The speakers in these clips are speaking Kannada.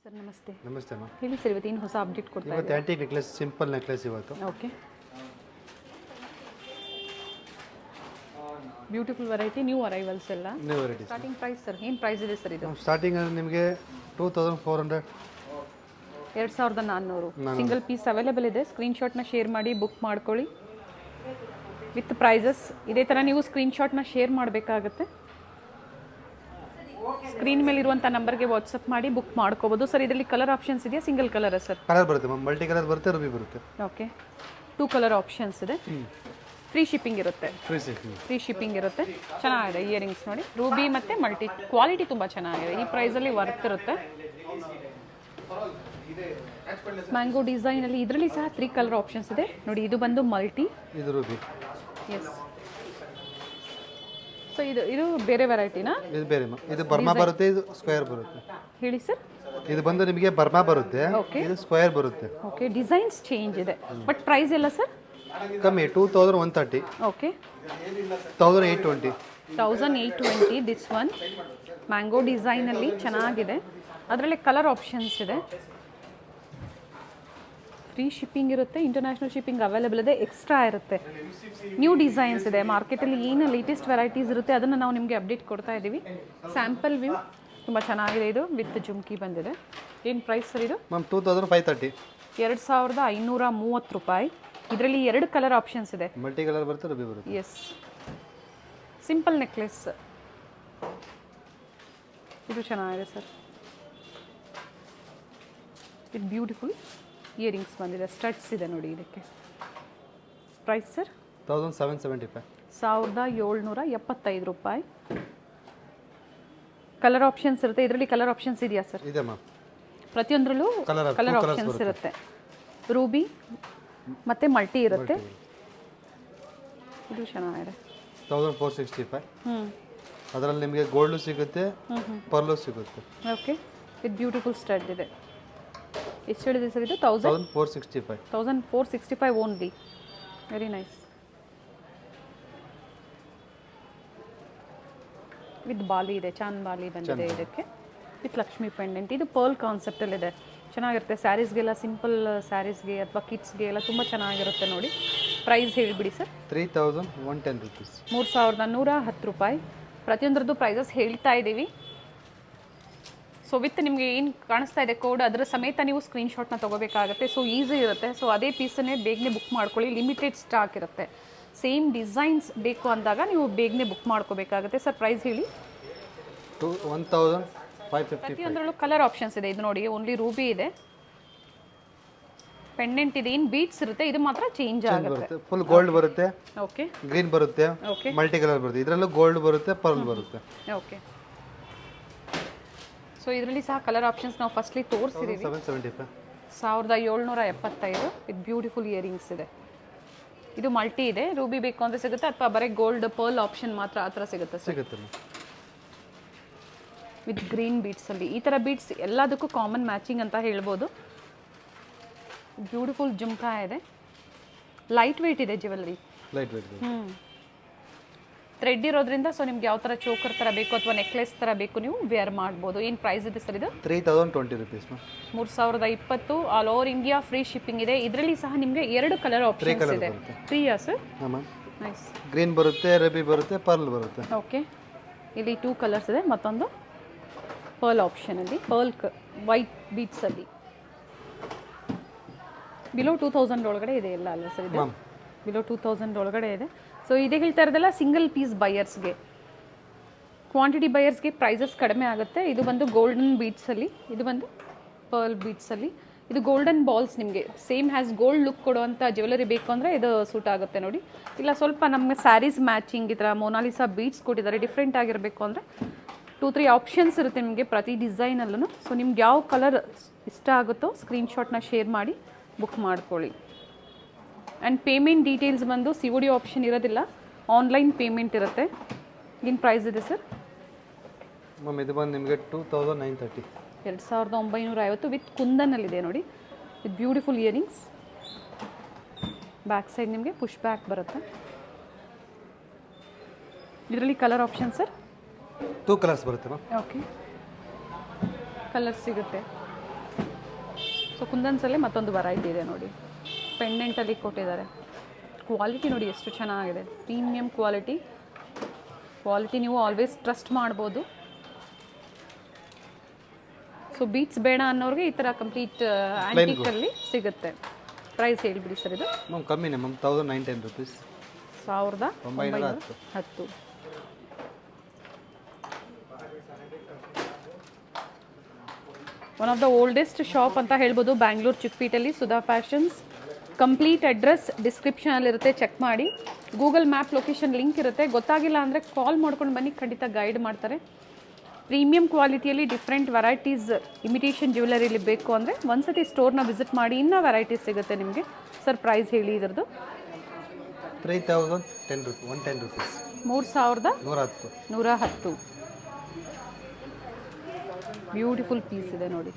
ಸರ್ ನಮಸ್ತೆ. ನಮಸ್ತೆ ಅಮ್ಮ. ಹೇಳಿ ಸರ್, ಇವತ್ತು ಏನು ಹೊಸ ಅಪ್ಡೇಟ್ ಕೊಡ್ತಾ ಇವತ್ತು ಇದ್ದೀರಾ? ಆ್ಯಂಟಿಕ್ ನೆಕ್ಲೆಸ್, ಸಿಂಪಲ್ ನೆಕ್ಲೆಸ್ ಇವತ್ತು. Okay, beautiful variety, new arrivals ಎಲ್ಲ. New varieties. Starting price sir ಏನು ಪ್ರೈಸ್ ಇದೆ ಸರ್ ಇದು? ಸ್ಟಾರ್ಟಿಂಗ್ ನಿಮಗೆ 2400. 2400 ಸಿಂಗಲ್ ಪೀಸ್ ಅವೈಲೇಬಲ್ ಇದೆ. ಸ್ಕ್ರೀನ್ಶಾಟ್ನ ಶೇರ್ ಮಾಡಿ ಬುಕ್ ಮಾಡ್ಕೊಳ್ಳಿ ವಿತ್ ಪ್ರೈಸಸ್. ಇದೇ ಥರ ನೀವು ಸ್ಕ್ರೀನ್ಶಾಟ್ನ ಶೇರ್ ಮಾಡಬೇಕಾಗತ್ತೆ. ಸ್ಕ್ರೀನ್ ಮೇಲೆ ಇರುವಂಥ ನಂಬರ್ಗೆ ವಾಟ್ಸಪ್ ಮಾಡಿ ಬುಕ್ ಮಾಡ್ಕೋಬೋದು. ಸರ್ ಇದರಲ್ಲಿ ಕಲರ್ ಆಪ್ಷನ್ಸ್ ಇದೆಯಾ? Single colour sir? ಕಲರ್ ಬರುತ್ತೆ ಮ್ಯಾಮ್, ಮಲ್ಟಿ ಕಲರ್ ಬರುತ್ತೆ, ರೂಬಿ ಬರುತ್ತೆ. ಓಕೆ, 2 ಕಲರ್ ಆಪ್ಷನ್ಸ್ ಇದೆ. ಫ್ರೀ ಶಿಪ್ಪಿಂಗ್ ಇರುತ್ತೆ. ಫ್ರೀ ಶಿಪ್ಪಿಂಗ್ ಇರುತ್ತೆ. ಚೆನ್ನಾಗಿದೆ ಇಯರಿಂಗ್ಸ್ ನೋಡಿ, ರೂಬಿ ಮತ್ತು ಮಲ್ಟಿ ಕ್ವಾಲಿಟಿ ತುಂಬ ಚೆನ್ನಾಗಿದೆ. ಈ ಪ್ರೈಸಲ್ಲಿ ವರ್ತ್ ಇರುತ್ತೆ. ಮ್ಯಾಂಗೋ ಡಿಸೈನಲ್ಲಿ ಇದರಲ್ಲಿ ಸಹ 3 ಕಲರ್ ಆಪ್ಷನ್ಸ್ ಇದೆ ನೋಡಿ. ಇದು ಬಂದು ಮಲ್ಟಿ, ಇದು ರೂಬಿ. ಎಸ್. ಸೊ ಇದು ಬೇರೆ ವೆರೈಟಿನಾ? ಇದು ಬೇರೆ ಮ್ಯಾಮ್. ಇದು ಬರ್ಮಾ ಬರುತ್ತೆ, ಇದು ಸ್ಕ್ವೇರ್ ಬರುತ್ತೆ. ಹೇಳಿ ಸರ್. ಇದು ಬಂದು ನಿಮಗೆ ಬರ್ಮಾ ಬರುತ್ತೆ, ಇದು ಸ್ಕ್ವೇರ್ ಬರುತ್ತೆ. ಓಕೆ, ಡಿಸೈನ್ಸ್ ಚೇಂಜ್ ಇದೆ ಬಟ್ ಪ್ರೈಸ್ ಎಲ್ಲ ಸರ್ ಕಮ್ಮಿ. 2130. ಓಕೆ, 1820. 1820 this one. ಮ್ಯಾಂಗೋ ಡಿಸೈನಲ್ಲಿ ಚೆನ್ನಾಗಿದೆ. ಅದರಲ್ಲಿ ಕಲರ್ ಆಪ್ಷನ್ಸ್ ಇದೆ. ಫ್ರೀ ಶಿಪ್ಪಿಂಗ್ ಇರುತ್ತೆ, ಇಂಟರ್ನ್ಯಾಷನಲ್ ಶಿಪ್ಪಿಂಗ್ ಅವೈಲೇಬಲ್ ಇದೆ, ಎಕ್ಸ್ಟ್ರಾ ಇರುತ್ತೆ. ನ್ಯೂ ಡಿಸೈನ್ಸ್ ಇದೆ. ಮಾರ್ಕೆಟಲ್ಲಿ ಏನು ಲೇಟೆಸ್ಟ್ ವೆರೈಟೀಸ್ ಇರುತ್ತೆ ಅದನ್ನು ನಾವು ನಿಮಗೆ ಅಪ್ಡೇಟ್ ಕೊಡ್ತಾ ಇದ್ದೀವಿ. ಸ್ಯಾಂಪಲ್ ವ್ಯೂ ತುಂಬ ಚೆನ್ನಾಗಿದೆ. ಇದು ವಿತ್ ಜುಮ್ಕಿ ಬಂದಿದೆ. ಏನು ಪ್ರೈಸ್ ಸರ್ ಇದು? ಮ್ಯಾಮ್ 2530. 2530 ರೂಪಾಯಿ. ಇದರಲ್ಲಿ 2 ಕಲರ್ ಆಪ್ಷನ್ಸ್ ಇದೆ. ಮಲ್ಟಿ ಕಲರ್ ಬರುತ್ತೆ, ರೂಬಿ ಬರುತ್ತೆ. Yes, simple necklace. ಇದು ಚೆನ್ನಾಗಿದೆ ಸರ್. ಇದು ಬ್ಯೂಟಿಫುಲ್ ಇಯರಿಂಗ್ಸ್ ಬಂದಿದೆ, ಸ್ಟಡ್ಸ್ ಇದೆ ನೋಡಿ ಇದಕ್ಕೆ. Price sir 1775. 1775 ರೂಪಾಯಿ. ಕಲರ್ ಆಪ್ಷನ್ಸ್ ಇರುತ್ತೆ. ಇದರಲ್ಲಿ ಕಲರ್ ಆಪ್ಷನ್ಸ್ ಇದೆಯಾ ಸರ್? ಇದೆ ಮ್ಯಾಮ್. ಪ್ರತಿಯೊಂದರಲ್ಲೂ ಕಲರ್ ಆಪ್ಷನ್ಸ್ ಇರುತ್ತೆ. ರೂಬಿ ಮತ್ತು ಮಲ್ಟಿ ಇರುತ್ತೆ. ಇದು ಚೆನ್ನಾಗಿದೆ. 1465. ಅದರಲ್ಲಿ ನಿಮಗೆ ಗೋಲ್ಡು ಸಿಗುತ್ತೆ, ಪರ್ಲು ಸಿಗುತ್ತೆ. ಓಕೆ, ಇದು ಬ್ಯೂಟಿಫುಲ್ ಸ್ಟಡ್ ಇದೆ. ಎಷ್ಟು ಹೇಳಿದೆ ಸರ್ ಇದು? 1465. 1465 ಓನ್ಲಿ. Very nice. ವಿತ್ ಬಾಲಿ ಇದೆ, ಚಾನ್ ಬಾಲಿ ಬಂದಿದೆ ಇದಕ್ಕೆ, ವಿತ್ ಲಕ್ಷ್ಮಿ ಪೆಂಡೆಂಟ್. ಇದು ಪರ್ಲ್ ಕಾನ್ಸೆಪ್ಟಲ್ಲಿದೆ, ಚೆನ್ನಾಗಿರುತ್ತೆ. ಸ್ಯಾರೀಸ್ಗೆಲ್ಲ, ಸಿಂಪಲ್ ಸ್ಯಾರೀಸ್ಗೆ ಅಥವಾ ಕಿಡ್ಸ್ಗೆ ಎಲ್ಲ ತುಂಬ ಚೆನ್ನಾಗಿರುತ್ತೆ ನೋಡಿ. ಪ್ರೈಸ್ ಹೇಳಿಬಿಡಿ ಸರ್. 3110 rupees. 3110 ರೂಪಾಯಿ. ಪ್ರತಿಯೊಂದರದ್ದು ಪ್ರೈಸಸ್ ಹೇಳ್ತಾ ಇದ್ದೀವಿ. ಸೊ ವಿತ್ ನಿಮಗೆ ಏನು ಕಾಣಿಸ್ತಾ ಇದೆ ಕೋಡ್, ಅದರ ಸಮೇತ ನೀವು ಸ್ಕ್ರೀನ್ಶಾಟ್ನ ತೊಗೋಬೇಕಾಗುತ್ತೆ. ಸೊ ಈಸಿ ಇರುತ್ತೆ. ಸೊ ಅದೇ ಪೀಸನ್ನೇ ಬೇಗನೆ ಬುಕ್ ಮಾಡ್ಕೊಳ್ಳಿ. ಲಿಮಿಟೆಡ್ ಸ್ಟಾಕ್ ಇರುತ್ತೆ. ಸೇಮ್ ಡಿಸೈನ್ಸ್ ಬೇಕು ಅಂದಾಗ ನೀವು ಬೇಗನೆ ಬುಕ್ ಮಾಡ್ಕೋಬೇಕಾಗುತ್ತೆ. ಸರ್ ಪ್ರೈಸ್ ಹೇಳಿ. 1550. ಪ್ರತಿಯೊಂದರಲ್ಲೂ ಕಲರ್ ಆಪ್ಷನ್ಸ್ ಇದೆ. ಇದು ನೋಡಿ, ಓನ್ಲಿ ರೂಬಿ ಇದೆ, ಪೆಂಡೆಂಟ್ ಇದೆ, ಏನು ಬೀಟ್ಸ್ ಇರುತ್ತೆ. ಇದು ಮಾತ್ರ ಚೇಂಜ್ ಆಗುತ್ತೆ. ಫುಲ್ ಗೋಲ್ಡ್ ಬರುತ್ತೆ, ಓಕೆ, ಗ್ರೀನ್ ಬರುತ್ತೆ, ಓಕೆ, ಮಲ್ಟಿ ಕಲರ್ ಬರುತ್ತೆ. ಇದರಲ್ಲೂ ಗೋಲ್ಡ್ ಬರುತ್ತೆ, ಪರ್ಲ್ ಬರುತ್ತೆ. ಓಕೆ. ಸೊ ಇದರಲ್ಲಿ ಸಹ ಕಲರ್ ಆಪ್ಷನ್ಸ್ ನಾವು ಫಸ್ಟ್ಲಿ ತೋರಿಸಿದ್ದೀವಿ. 1775. 1775 ವಿತ್ ಬ್ಯೂಟಿಫುಲ್ ಇಯರಿಂಗ್ಸ್ ಇದೆ. ಇದು ಮಲ್ಟಿ ಇದೆ. ರೂಬಿ ಬೇಕು ಅಂದರೆ ಸಿಗುತ್ತೆ, ಅಥವಾ ಬರೀ ಗೋಲ್ಡ್ ಪರ್ಲ್ ಆಪ್ಷನ್ ಮಾತ್ರ ಆ ಥರ ಸಿಗುತ್ತೆ ವಿತ್ ಗ್ರೀನ್ ಬೀಟ್ಸಲ್ಲಿ. ಈ ಥರ ಬೀಟ್ಸ್ ಎಲ್ಲದಕ್ಕೂ ಕಾಮನ್ ಮ್ಯಾಚಿಂಗ್ ಅಂತ ಹೇಳ್ಬೋದು. ಬ್ಯೂಟಿಫುಲ್ ಜುಮ್ಕಾ ಇದೆ. ಲೈಟ್ ವೆಯ್ಟ್ ಇದೆ ಜ್ಯುವೆಲ್ಲರಿ. Light weight. ಥ್ರೆಡ್ ಇರೋದ್ರಿಂದ ಸೊ ನಿಮ್ಗೆ ಯಾವ ಥರ ಚೋಕರ್ ಥರ ಬೇಕು ಅಥವಾ ನೆಕ್ಲೆಸ್ ಥರ ಬೇಕು ನೀವು ವೇರ್ ಮಾಡ್ಬೋದು. ಏನು ಪ್ರೈಸ್ ಇದೆ ಸರ್ ಇದು? 3020 rupees. 3020. All over India free shipping ಇದೆ. ಇದರಲ್ಲಿ ಸಹ ನಿಮಗೆ 2 ಕಲರ್ ಆಪ್ಷನ್ಸ್ ಇದೆ. ಫ್ರೀಯಾ ಸರ್? ನೈಸ್. ಗ್ರೀನ್ ಬರುತ್ತೆ, ರೂಬಿ ಬರುತ್ತೆ, ಪರ್ಲ್ ಬರುತ್ತೆ. ಓಕೆ, ಇಲ್ಲಿ 2 ಕಲರ್ಸ್ ಇದೆ. ಮತ್ತೊಂದು ಪರ್ಲ್ ಆಪ್ಷನಲ್ಲಿ, ಪರ್ಲ್ ವೈಟ್ ಬೀಟ್ಸಲ್ಲಿ. ಬಿಲೋ 2000 ಒಳಗಡೆ ಇದೆ ಎಲ್ಲ ಅಲ್ಲ ಸರ್ ಇದು? ಬಿಲೋ 2000 ಒಳಗಡೆ ಇದೆ. ಸೊ ಇದೇ ಹೇಳ್ತಾ ಇರೋದಲ್ಲ ಸಿಂಗಲ್ ಪೀಸ್ ಬೈಯರ್ಸ್ಗೆ. ಕ್ವಾಂಟಿಟಿ ಬೈಯರ್ಸ್ಗೆ ಪ್ರೈಸಸ್ ಕಡಿಮೆ ಆಗುತ್ತೆ. ಇದು ಬಂದು ಗೋಲ್ಡನ್ ಬೀಟ್ಸಲ್ಲಿ, ಇದು ಬಂದು ಪರ್ಲ್ ಬೀಟ್ಸಲ್ಲಿ. ಇದು ಗೋಲ್ಡನ್ ಬಾಲ್ಸ್. ನಿಮಗೆ ಸೇಮ್ ಹ್ಯಾಸ್ ಗೋಲ್ಡ್ ಲುಕ್ ಕೊಡುವಂಥ ಜ್ಯುವೆಲರಿ ಬೇಕು ಅಂದರೆ ಇದು ಸೂಟ್ ಆಗುತ್ತೆ ನೋಡಿ. ಇಲ್ಲ ಸ್ವಲ್ಪ ನಮಗೆ ಸ್ಯಾರೀಸ್ ಮ್ಯಾಚಿಂಗ್ ಈ ಥರ ಮೊನಾಲಿಸಾ ಬೀಟ್ಸ್ ಕೊಟ್ಟಿದ್ದಾರೆ, ಡಿಫ್ರೆಂಟ್ ಆಗಿರಬೇಕು ಅಂದರೆ 2-3 ಆಪ್ಷನ್ಸ್ ಇರುತ್ತೆ ನಿಮಗೆ ಪ್ರತಿ ಡಿಸೈನಲ್ಲೂ. ಸೊ ನಿಮ್ಗೆ ಯಾವ ಕಲರ್ ಇಷ್ಟ ಆಗುತ್ತೋ ಸ್ಕ್ರೀನ್ಶಾಟ್ನ ಶೇರ್ ಮಾಡಿ ಬುಕ್ ಮಾಡ್ಕೊಳ್ಳಿ. ಆ್ಯಂಡ್ ಪೇಮೆಂಟ್ ಡೀಟೇಲ್ಸ್ ಬಂದು COD ಆಪ್ಷನ್ ಇರೋದಿಲ್ಲ, ಆನ್ಲೈನ್ ಪೇಮೆಂಟ್ ಇರುತ್ತೆ. ಏನು ಪ್ರೈಸ್ ಇದೆ ಸರ್? ಮ್ಯಾಮ್ ಇದು ಬಂದು ನಿಮಗೆ 2930. 2950 ವಿತ್ ಕುಂದನಲ್ಲಿದೆ ನೋಡಿ. With beautiful earrings. Back side ನಿಮಗೆ ಪುಷ್ ಬ್ಯಾಕ್ ಬರುತ್ತೆ. ಇದರಲ್ಲಿ ಕಲರ್ ಆಪ್ಷನ್ ಸರ್? 2 ಕಲರ್ಸ್ ಬರುತ್ತೆ ಮ್ಯಾಮ್. ಓಕೆ, ಕಲರ್ ಸಿಗುತ್ತೆ. ಸೊ ಕುಂದನ್ಸಲ್ಲೇ ಮತ್ತೊಂದು ವೆರೈಟಿ ಇದೆ ನೋಡಿ, ಪೆಂಡೆಂಟಲ್ಲಿ ಕೊಟ್ಟಿದ್ದಾರೆ. ಕ್ವಾಲಿಟಿ ನೋಡಿ ಎಷ್ಟು ಚೆನ್ನಾಗಿದೆ, ಪ್ರೀಮಿಯಂ ಕ್ವಾಲಿಟಿ ನೀವು ಆಲ್ವೇಸ್ ಟ್ರಸ್ಟ್ ಮಾಡ್ಬೋದು. ಸೊ ಬೀಟ್ಸ್ ಬೇಡ ಅನ್ನೋರಿಗೆ ಈ ಥರ ಕಂಪ್ಲೀಟ್ ಆ್ಯಂಟಿಕಲ್ಲಿ ಸಿಗುತ್ತೆ. ಪ್ರೈಸ್ ಹೇಳಿಬಿಡಿ ಸರ್ ಇದು. ಮ್ಯಾಮ್ ಕಮ್ಮಿನೇ ma'am, 1910 rupees. 1910. One of the oldest shop ಅಂತ ಹೇಳ್ಬೋದು ಬ್ಯಾಂಗ್ಳೂರು ಚಿಕ್ಕಪೇಟೆಯಲ್ಲಿ, ಸುಧಾ ಫ್ಯಾಷನ್ಸ್. ಕಂಪ್ಲೀಟ್ ಅಡ್ರೆಸ್ ಡಿಸ್ಕ್ರಿಪ್ಷನಲ್ಲಿರುತ್ತೆ, ಚೆಕ್ ಮಾಡಿ. ಗೂಗಲ್ ಮ್ಯಾಪ್ ಲೊಕೇಶನ್ ಲಿಂಕ್ ಇರುತ್ತೆ. ಗೊತ್ತಾಗಿಲ್ಲ ಅಂದರೆ ಕಾಲ್ ಮಾಡ್ಕೊಂಡು ಬನ್ನಿ, ಖಂಡಿತ ಗೈಡ್ ಮಾಡ್ತಾರೆ. ಪ್ರೀಮಿಯಂ ಕ್ವಾಲಿಟಿಯಲ್ಲಿ ಡಿಫ್ರೆಂಟ್ ವೆರೈಟೀಸ್ ಇಮಿಟೇಷನ್ ಜ್ಯುವೆಲರಿಲಿ ಬೇಕು ಅಂದರೆ ಒಂದ್ಸತಿ ಸ್ಟೋರ್ನ ವಿಸಿಟ್ ಮಾಡಿ, ಇನ್ನೂ ವೆರೈಟೀಸ್ ಸಿಗುತ್ತೆ ನಿಮಗೆ. ಸರ್ ಪ್ರೈಸ್ ಹೇಳಿ ಇದರದ್ದು. 3010 ರುಪೀಸ್, 110 ರುಪೀಸ್. 3110. ಬ್ಯೂಟಿಫುಲ್ ಪೀಸ್ ಇದೆ ನೋಡಿ,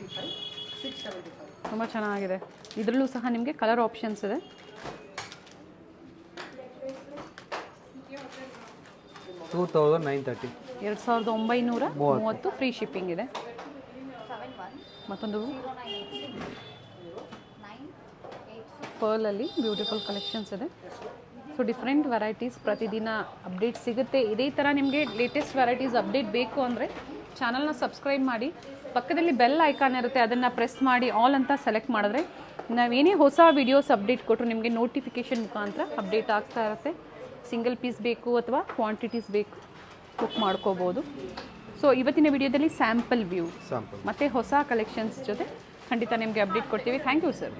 ತುಂಬ ಚೆನ್ನಾಗಿದೆ. ಇದರಲ್ಲೂ ಸಹ ನಿಮಗೆ ಕಲರ್ ಆಪ್ಷನ್ಸ್ ಇದೆ. $2930. 2930 ಫ್ರೀ ಶಿಪ್ಪಿಂಗ್ ಇದೆ. ಮತ್ತೊಂದು ಪರ್ಲಲ್ಲಿ ಬ್ಯೂಟಿಫುಲ್ ಕಲೆಕ್ಷನ್ಸ್ ಇದೆ. ಸೊ ಡಿಫ್ರೆಂಟ್ ವೆರೈಟೀಸ್ ಪ್ರತಿದಿನ ಅಪ್ಡೇಟ್ ಸಿಗುತ್ತೆ. ಇದೇ ಥರ ನಿಮಗೆ ಲೇಟೆಸ್ಟ್ ವೆರೈಟೀಸ್ ಅಪ್ಡೇಟ್ ಬೇಕು ಅಂದರೆ ಚಾನಲ್ನ ಸಬ್ಸ್ಕ್ರೈಬ್ ಮಾಡಿ, ಪಕ್ಕದಲ್ಲಿ ಬೆಲ್ ಐಕಾನ್ ಇರುತ್ತೆ, ಅದನ್ನು ಪ್ರೆಸ್ ಮಾಡಿ ಆಲ್ ಅಂತ ಸೆಲೆಕ್ಟ್ ಮಾಡಿದ್ರೆ ನಾವೇನೇ ಹೊಸ ವೀಡಿಯೋಸ್ ಅಪ್ಡೇಟ್ ಕೊಟ್ಟರು ನಿಮಗೆ ನೋಟಿಫಿಕೇಷನ್ ಮುಖಾಂತರ ಅಪ್ಡೇಟ್ ಆಗ್ತಾ ಇರುತ್ತೆ. ಸಿಂಗಲ್ ಪೀಸ್ ಬೇಕು ಅಥವಾ ಕ್ವಾಂಟಿಟೀಸ್ ಬೇಕು ಬುಕ್ ಮಾಡ್ಕೋಬೋದು. ಸೊ ಇವತ್ತಿನ ವಿಡಿಯೋದಲ್ಲಿ ಸ್ಯಾಂಪಲ್ ವ್ಯೂ ಮತ್ತು ಹೊಸ ಕಲೆಕ್ಷನ್ಸ್ ಜೊತೆ ಖಂಡಿತ ನಿಮಗೆ ಅಪ್ಡೇಟ್ ಕೊಡ್ತೀವಿ. Thank you sir.